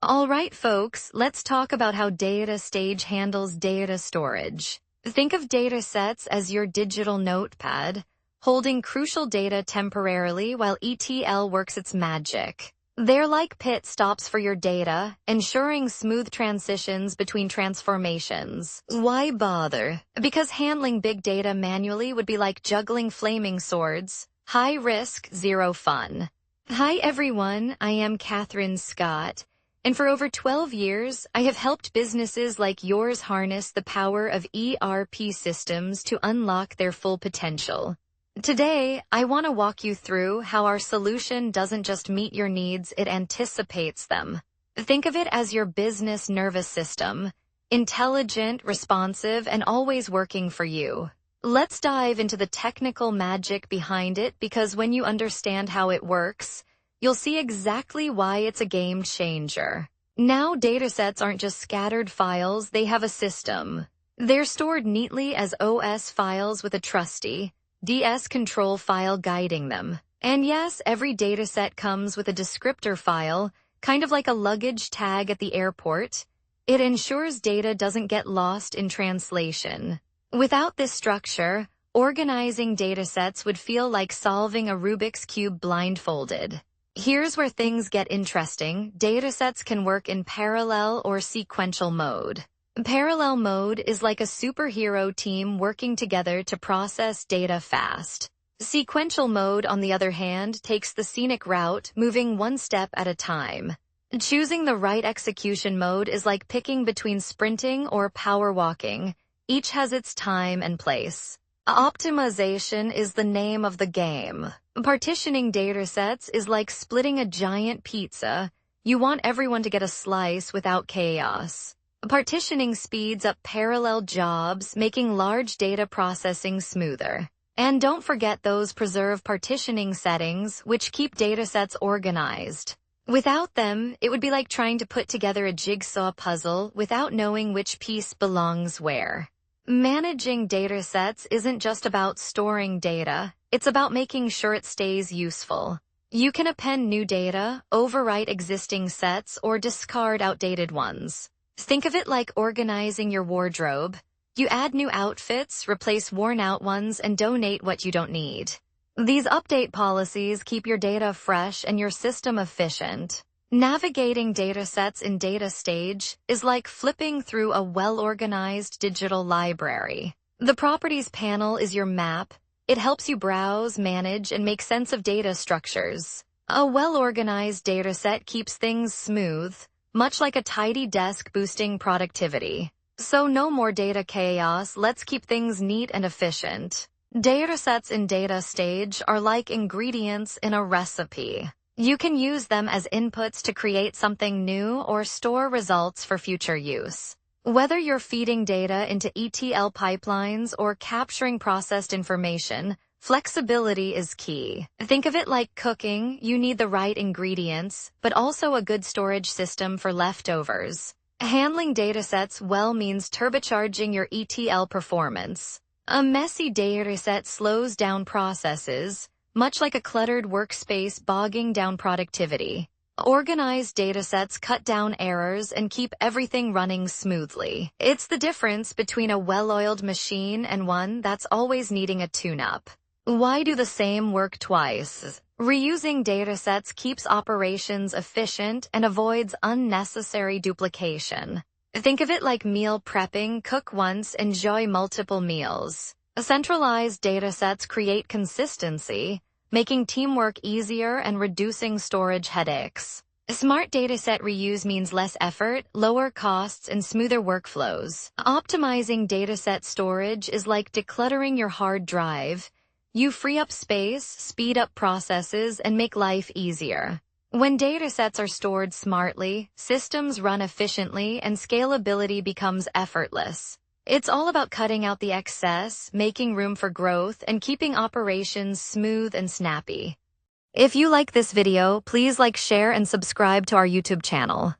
All right, folks, let's talk about how DataStage handles data storage. Think of datasets as your digital notepad, holding crucial data temporarily while ETL works its magic. They're like pit stops for your data, ensuring smooth transitions between transformations. Why bother? Because handling big data manually would be like juggling flaming swords. High risk, zero fun. Hi everyone, I am Catherine Scott. And for over 12 years, I have helped businesses like yours harness the power of ERP systems to unlock their full potential. Today, I want to walk you through how our solution doesn't just meet your needs, it anticipates them. Think of it as your business nervous system, intelligent, responsive, and always working for you. Let's dive into the technical magic behind it, because when you understand how it works, you'll see exactly why it's a game changer. Now, datasets aren't just scattered files, they have a system. They're stored neatly as OS files with a trusty DS control file guiding them. And yes, every dataset comes with a descriptor file, kind of like a luggage tag at the airport. It ensures data doesn't get lost in translation. Without this structure, organizing datasets would feel like solving a Rubik's Cube blindfolded. Here's where things get interesting. Datasets can work in parallel or sequential mode. Parallel mode is like a superhero team working together to process data fast. Sequential mode, on the other hand, takes the scenic route, moving one step at a time. Choosing the right execution mode is like picking between sprinting or power walking. Each has its time and place. Optimization is the name of the game. Partitioning datasets is like splitting a giant pizza. You want everyone to get a slice without chaos. Partitioning speeds up parallel jobs, making large data processing smoother. And don't forget those preserve partitioning settings, which keep datasets organized. Without them, it would be like trying to put together a jigsaw puzzle without knowing which piece belongs where. Managing datasets isn't just about storing data, it's about making sure it stays useful. You can append new data, overwrite existing sets, or discard outdated ones. Think of it like organizing your wardrobe. You add new outfits, replace worn-out ones, and donate what you don't need. These update policies keep your data fresh and your system efficient. Navigating datasets in DataStage is like flipping through a well-organized digital library. The Properties panel is your map. It helps you browse, manage, and make sense of data structures. A well-organized dataset keeps things smooth, much like a tidy desk boosting productivity. So no more data chaos, let's keep things neat and efficient. Datasets in DataStage are like ingredients in a recipe. You can use them as inputs to create something new or store results for future use. Whether you're feeding data into ETL pipelines or capturing processed information, flexibility is key. Think of it like cooking. You need the right ingredients, but also a good storage system for leftovers. Handling datasets well means turbocharging your ETL performance. A messy dataset slows down processes, much like a cluttered workspace bogging down productivity. Organized datasets cut down errors and keep everything running smoothly. It's the difference between a well-oiled machine and one that's always needing a tune-up. Why do the same work twice? Reusing datasets keeps operations efficient and avoids unnecessary duplication. Think of it like meal prepping: cook once, enjoy multiple meals. Centralized datasets create consistency, making teamwork easier and reducing storage headaches. Smart dataset reuse means less effort, lower costs, and smoother workflows. Optimizing dataset storage is like decluttering your hard drive. You free up space, speed up processes, and make life easier. When datasets are stored smartly, systems run efficiently, and scalability becomes effortless. It's all about cutting out the excess, making room for growth, and keeping operations smooth and snappy. If you like this video, please like, share, and subscribe to our YouTube channel.